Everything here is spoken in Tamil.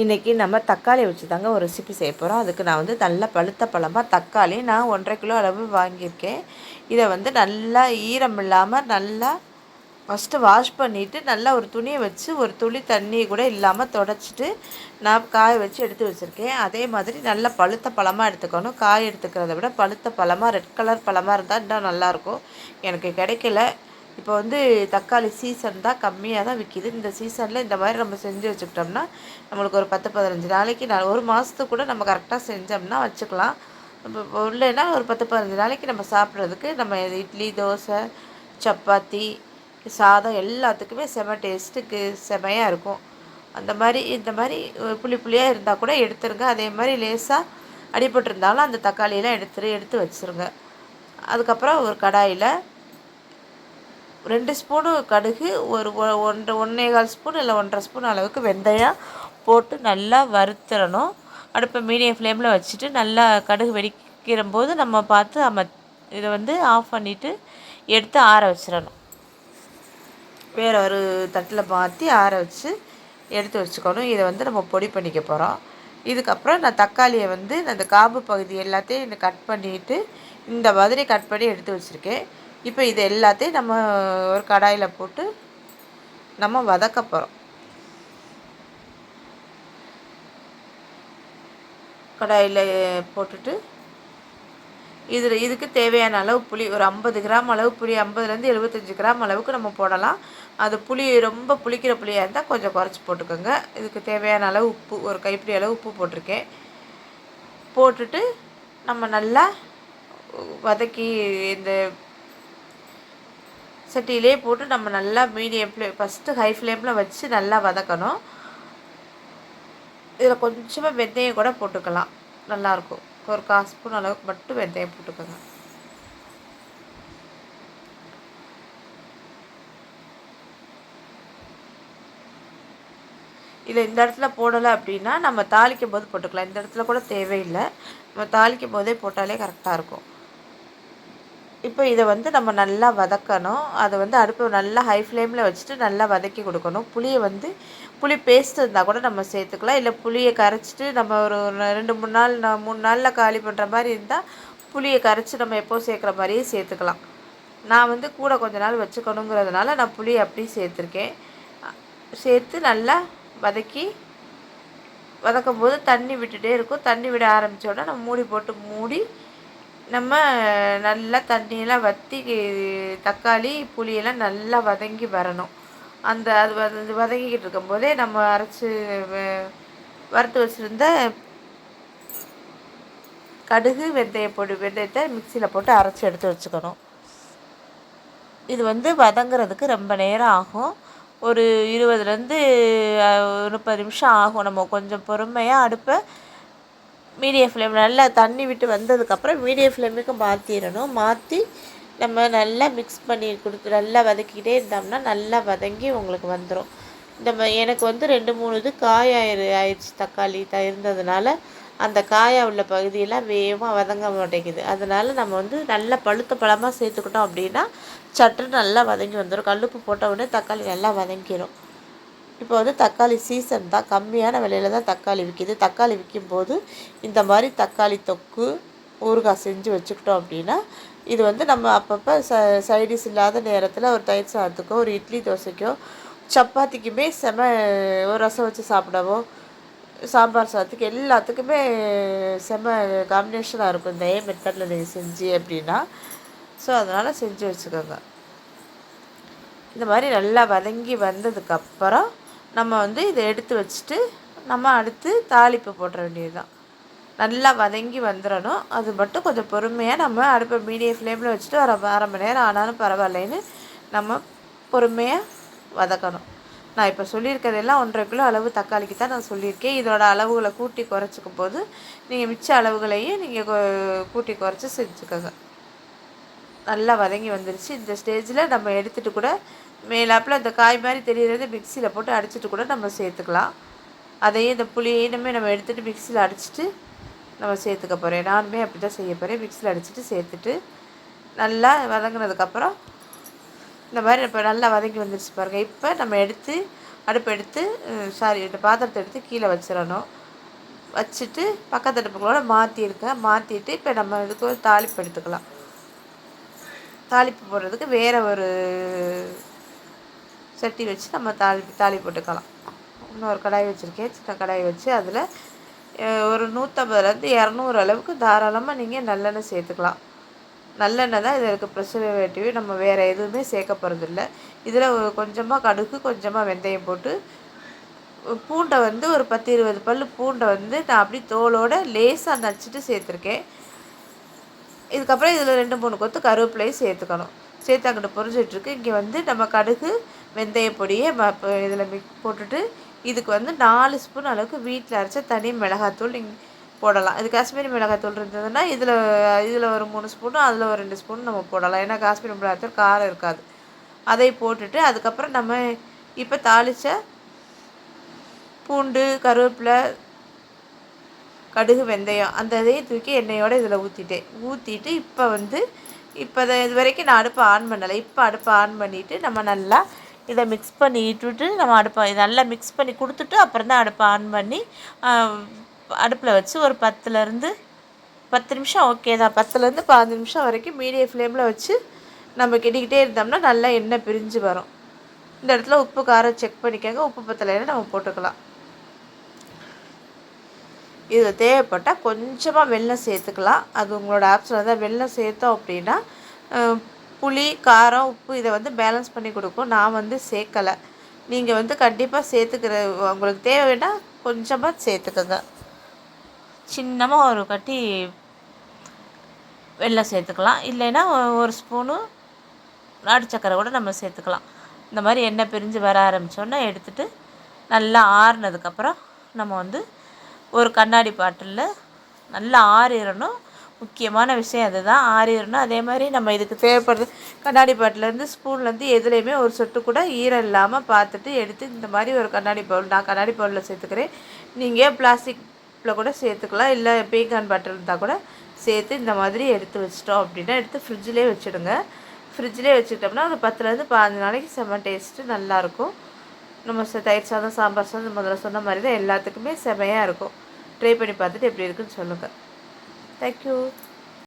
இன்றைக்கி நம்ம தக்காளி வச்சு தாங்க ஒரு ரெசிபி செய்ய போகிறோம். அதுக்கு நான் வந்து நல்ல பழுத்த பழமாக தக்காளி நான் 1.5 கிலோ அளவு வாங்கியிருக்கேன். இதை வந்து நல்லா ஈரம் இல்லாமல் நல்லா ஃபஸ்ட்டு வாஷ் பண்ணிவிட்டு நல்லா ஒரு துணியை வச்சு ஒரு துளி தண்ணி கூட இல்லாமல் தொடச்சிட்டு நான் காய வச்சு எடுத்து வச்சுருக்கேன். அதே மாதிரி நல்ல பழுத்த பழமாக எடுத்துக்கணும். காய் எடுத்துக்கிறத விட பழுத்த பழமாக ரெட் கலர் பழமாக இருந்தால் இன்னும் நல்லாயிருக்கும். எனக்கு கிடைக்கல. இப்போ வந்து தக்காளி சீசன் தான், கம்மியாக தான் விற்கிது. இந்த சீசனில் இந்த மாதிரி நம்ம செஞ்சு வச்சுக்கிட்டோம்னா நம்மளுக்கு ஒரு 10-15 நாளைக்கு ஒரு மாதத்துக்கு கூட நம்ம கரெக்டாக செஞ்சோம்னா வச்சுக்கலாம். இப்போ இல்லைன்னா ஒரு 10-15 நாளைக்கு நம்ம சாப்பிட்றதுக்கு நம்ம இட்லி, தோசை, சப்பாத்தி, சாதம் எல்லாத்துக்குமே செம டேஸ்ட்டுக்கு செமையாக இருக்கும். அந்த மாதிரி இந்த மாதிரி புளி புளியாக இருந்தால் கூட எடுத்துருங்க. அதே மாதிரி லேசாக அடிபட்டிருந்தாலும் அந்த தக்காளியெல்லாம் எடுத்து வச்சுருங்க. அதுக்கப்புறம் ஒரு கடாயில் 2 ஸ்பூனு கடுகு, ஒரு 1.25 ஸ்பூன் இல்லை 1.5 ஸ்பூன் அளவுக்கு வெந்தயம் போட்டு நல்லா வறுத்துடணும். அடுப்பை மீடியம் ஃப்ளேமில் வச்சுட்டு நல்லா கடுகு வெடிக்கிற போது நம்ம பார்த்து இதை வந்து ஆஃப் பண்ணிவிட்டு எடுத்து ஆற வச்சிடணும். வேறு ஒரு தட்டில் மாற்றி ஆற வச்சு எடுத்து வச்சுக்கணும். இதை வந்து நம்ம பொடி பண்ணிக்க போகிறோம். இதுக்கப்புறம் நான் தக்காளியை வந்து அந்த காம்பு பகுதி எல்லாத்தையும் கட் பண்ணிவிட்டு இந்த மாதிரி கட் பண்ணி எடுத்து வச்சுருக்கேன். இப்போ இது எல்லாத்தையும் நம்ம ஒரு கடாயில் போட்டு நம்ம வதக்க போகிறோம். கடாயில் போட்டுட்டு இதுக்கு தேவையான அளவு புளி, ஒரு 50 கிராம் அளவு புளி, 50லேருந்து 75 கிராம் அளவுக்கு நம்ம போடலாம். அது புளி ரொம்ப புளிக்கிற புளியாக இருந்தால் கொஞ்சம் குறைச்சி போட்டுக்கோங்க. இதுக்கு தேவையான அளவு உப்பு, ஒரு கைப்பிடி அளவு உப்பு போட்டிருக்கேன். போட்டுட்டு நம்ம நல்லா வதக்கி இந்த சட்டியிலே போட்டு நம்ம நல்லா மீடியம் ஃப்ளேம், ஃபஸ்ட்டு ஹை ஃப்ளேமில் வச்சு நல்லா வதக்கணும். இதில் கொஞ்சமாக வெந்தயம் கூட போட்டுக்கலாம், நல்லாயிருக்கும். ஒரு 1/4 ஸ்பூன் அளவுக்கு மட்டும் வெந்தயம் போட்டுக்கோங்க. இல்லை இந்த இடத்துல போடலை அப்படின்னா நம்ம தாளிக்கும் போது போட்டுக்கலாம். இந்த இடத்துல கூட தேவையில்லை, நம்ம தாளிக்கும் போதே போட்டாலே கரெக்டாக இருக்கும். இப்போ இதை வந்து நம்ம நல்லா வதக்கணும். அதை வந்து அடுப்பு நல்லா ஹை ஃப்ளேமில் வச்சுட்டு நல்லா வதக்கி கொடுக்கணும். புளியை வந்து புளி பேஸ்ட் இருந்தால் கூட நம்ம சேர்த்துக்கலாம். இல்லை புளியை கரைச்சிட்டு நம்ம ஒரு 2-3 நாள் 3 நாளில் காலி பண்ணுற மாதிரி இருந்தால் புளியை கரைச்சி நம்ம எப்போது சேர்க்குற மாதிரியே சேர்த்துக்கலாம். நான் வந்து கூட கொஞ்ச நாள் வச்சுக்கணுங்கிறதுனால நான் புளி அப்படி சேர்த்துருக்கேன். சேர்த்து நல்லா வதக்கும் போது தண்ணி விட்டுட்டே இருக்கும். தண்ணி விட ஆரம்பித்தோன்னா நம்ம மூடி நம்ம நல்லா தண்ணியெல்லாம் வற்றி தக்காளி புளியெல்லாம் நல்லா வதங்கி வரணும். அது வதங்கிக்கிட்டு இருக்கும்போதே நம்ம அரைச்சி வறுத்து வச்சுருந்த கடுகு வெந்தயத்தை மிக்சியில் போட்டு அரைச்சி எடுத்து வச்சுக்கணும். இது வந்து வதங்கிறதுக்கு ரொம்ப நேரம் ஆகும். ஒரு 20லேருந்து 30 நிமிஷம் ஆகும். நம்ம கொஞ்சம் பொறுமையாக அடுப்பை மீடியம் ஃப்ளேமில் நல்லா தண்ணி விட்டு வந்ததுக்கப்புறம் மீடியம் ஃப்ளேமுக்கு மாற்றி நம்ம நல்லா மிக்ஸ் பண்ணி கொடுத்து நல்லா வதக்கிக்கிட்டே இருந்தோம்னா நல்லா வதங்கி உங்களுக்கு வந்துடும். எனக்கு வந்து 2-3 இது ஆயிடுச்சு தக்காளி இருந்ததுனால அந்த காயாக உள்ள பகுதியெல்லாம் வேகமாக வதங்க மாட்டேங்குது. அதனால் நம்ம வந்து நல்லா பழுத்த பழமாக சேர்த்துக்கிட்டோம் அப்படின்னா சட்டுன்னு நல்லா வதங்கி வந்துடும். கல்லுப்பு போட்ட உடனே தக்காளி நல்லா வதங்கிடும். இப்போ வந்து தக்காளி சீசன் தான், கம்மியான விலையில் தான் தக்காளி விற்கிது. தக்காளி விற்கும்போது இந்த மாதிரி தக்காளி தொக்கு ஊறுகாய் செஞ்சு வச்சுக்கிட்டோம் அப்படின்னா இது வந்து நம்ம அப்பப்போ சைடிஷ் இல்லாத நேரத்தில் ஒரு தயிர் சாதத்துக்கோ ஒரு இட்லி தோசைக்கோ சப்பாத்திக்குமே ஒரு ரசம் வச்சு சாப்பிடவோ சாம்பார் சாதத்துக்கு எல்லாத்துக்குமே காம்பினேஷனாக இருக்கும் இந்த மெத்தடில் நீங்கள் செஞ்சு அப்படின்னா. ஸோ அதனால் செஞ்சு வச்சுக்கோங்க. இந்த மாதிரி நல்லா வதங்கி வந்ததுக்கப்புறம் நம்ம வந்து இதை எடுத்து வச்சுட்டு நம்ம அடுத்து தாளிப்பு போட்டுற வேண்டியது தான். நல்லா வதங்கி வந்துடணும். அது மட்டும் கொஞ்சம் பொறுமையாக நம்ம அடுப்பை மீடியம் ஃப்ளேமில் வச்சுட்டு அரை மணி நேரம் ஆனாலும் பரவாயில்லைன்னு நம்ம பொறுமையாக வதக்கணும். நான் இப்போ சொல்லியிருக்கிறதெல்லாம் 1.5 கிலோ அளவு தக்காளிக்கு தான் நான் சொல்லியிருக்கேன். இதோட அளவுகளை கூட்டி குறைச்சிக்கும் போது நீங்கள் மிச்ச அளவுகளையும் நீங்கள் கூட்டி குறைச்சி செஞ்சுக்கோங்க. நல்லா வதங்கி வந்துருச்சு. இந்த ஸ்டேஜில் நம்ம எடுத்துகிட்டு கூட மேலாப்பில் இந்த காய் மாதிரி தெரிகிறது மிக்சியில் போட்டு அடிச்சுட்டு கூட நம்ம சேர்த்துக்கலாம். அதையும் இந்த புளியினுமே நம்ம எடுத்துகிட்டு மிக்சியில் அடிச்சுட்டு நம்ம சேர்த்துக்க போகிறேன். நானுமே அப்படி தான் செய்ய போகிறேன். மிக்சியில் அடிச்சுட்டு சேர்த்துட்டு நல்லா வதங்கினதுக்கப்புறம் இந்த மாதிரி இப்போ நல்லா வதங்கி வந்துருச்சு பாருங்கள். இப்போ நம்ம எடுத்து அடுப்பு எடுத்து இந்த பாத்திரத்தை எடுத்து கீழே வச்சிடணும். வச்சுட்டு பக்கத்து அடுப்புகளோட மாற்றிருக்கேன். மாற்றிட்டு இப்போ நம்ம இதுக்கு ஒரு தாளிப்பு எடுத்துக்கலாம். தாளிப்பு போடுறதுக்கு வேறு ஒரு சட்டி வச்சு நம்ம தாளி போட்டுக்கலாம். இன்னொரு கடாய் வச்சுருக்கேன், சின்ன கடாய் வச்சு அதில் ஒரு 150லேருந்து 200 அளவுக்கு தாராளமாக நீங்கள் நல்லெண்ணெய் சேர்த்துக்கலாம். நல்லெண்ணெய் தான் இதில் இருக்க ப்ரிசர்வேட்டிவ், நம்ம வேறு எதுவுமே சேர்க்க போகிறதில்ல. இதில் கொஞ்சமாக கடுகு, கொஞ்சமாக வெந்தயம் போட்டு பூண்டை வந்து ஒரு 10-20 பல் பூண்டை வந்து நான் அப்படி தோலோடு லேசாக நச்சுட்டு சேர்த்துருக்கேன். இதுக்கப்புறம் இதில் 2-3 கொத்து கருவேப்பிலையும் சேர்த்துக்கணும். சேர்த்து அங்கிட்டு பொரிஞ்சிட்ருக்கு. இங்கே வந்து நம்ம கடுகு வெந்தய பொடியை இதில் போட்டுட்டு இதுக்கு வந்து 4 ஸ்பூன் அளவுக்கு வீட்டில் அரைச்ச தனி மிளகாத்தூள் நீங்கள் போடலாம். இது காஷ்மீரி மிளகாத்தூள் இருந்ததுன்னா இதில் ஒரு 3 ஸ்பூனும் அதில் ஒரு 2 ஸ்பூன் நம்ம போடலாம். ஏன்னா காஷ்மீரி மிளகாத்தூள் காரம் இருக்காது. அதை போட்டுட்டு அதுக்கப்புறம் நம்ம இப்போ தாளித்த பூண்டு, கருவேப்பிலை, கடுகு, வெந்தயம் அந்த இதையும் தூக்கி எண்ணெயோடு இதில் ஊற்றிட்டு இப்போ இது வரைக்கும் நான் அடுப்பை ஆன் பண்ணலை. இப்போ அடுப்பை ஆன் பண்ணிவிட்டு நம்ம நல்லா இதை மிக்ஸ் பண்ணி விட்டுட்டு நம்ம இதை நல்லா மிக்ஸ் பண்ணி கொடுத்துட்டு அப்புறம் தான் அடுப்பை ஆன் பண்ணி அடுப்பில் வச்சு ஒரு 10 நிமிஷம் ஓகே தான். 10லேருந்து 15 நிமிஷம் வரைக்கும் மீடியம் ஃப்ளேமில் வச்சு நம்ம கிண்டிக்கிட்டே இருந்தோம்னா நல்லா எண்ணெய் பிரிஞ்சு வரும். இந்த இடத்துல உப்பு காரம் செக் பண்ணிக்கோங்க. உப்பு பத்தலைன்னா நம்ம போட்டுக்கலாம். இது தேவைப்பட்டால் கொஞ்சமாக வெல்லம் சேர்த்துக்கலாம். அது உங்களோட ஆப்ஷனில் தான். வெல்லம் சேர்த்தோம் அப்படின்னா புளி, காரம், உப்பு இதை வந்து பேலன்ஸ் பண்ணி கொடுக்கும். நான் சேர்க்கலை. நீங்கள் கண்டிப்பாக சேர்த்துக்கிற உங்களுக்கு தேவைன்னா கொஞ்சமாக சேர்த்துக்கோங்க. சின்னமாக ஒரு கட்டி வெல்லம் சேர்த்துக்கலாம். இல்லைன்னா ஒரு ஸ்பூனு நாட்டு சக்கரை கூட நம்ம சேர்த்துக்கலாம். இந்த மாதிரி எண்ணெய் பிரிஞ்சு வர ஆரம்பித்தோன்னா எடுத்துகிட்டு நல்லா ஆறுனதுக்கப்புறம் நம்ம ஒரு கண்ணாடி பாட்டிலில் நல்லா ஆறிடணும். முக்கியமான விஷயம் அதுதான், ஆறிடணும். அதே மாதிரி நம்ம இதுக்கு தேவைப்படுறது கண்ணாடி பாட்டிலேருந்து ஸ்பூன்லேருந்து எதுலேயுமே ஒரு சொட்டு கூட ஈரம் இல்லாமல் பார்த்துட்டு எடுத்து இந்த மாதிரி ஒரு கண்ணாடி பவுல், நான் கண்ணாடி பவுலில் சேர்த்துக்கிறேன். நீங்கள் பிளாஸ்டிக்கில் கூட சேர்த்துக்கலாம். இல்லை பீங்கான் பாட்டில் இருந்தால் கூட சேர்த்து இந்த மாதிரி எடுத்து வச்சிட்டோம் அப்படின்னா எடுத்து ஃப்ரிட்ஜிலே வச்சுடுங்க. ஃப்ரிட்ஜிலே வச்சுக்கிட்டோம்னா ஒரு 10லேருந்து 15 நாளைக்கு செம்ம டேஸ்ட்டு நல்லாயிருக்கும். நம்ம தயிர் சாதம், சாம்பார் சாதம் முதல்ல சொன்ன மாதிரி தான் எல்லாத்துக்குமே செமையாக இருக்கும். ட்ரை பண்ணி பார்த்துட்டு எப்படி இருக்குன்னு சொல்லுங்கள். தேங்க்யூ.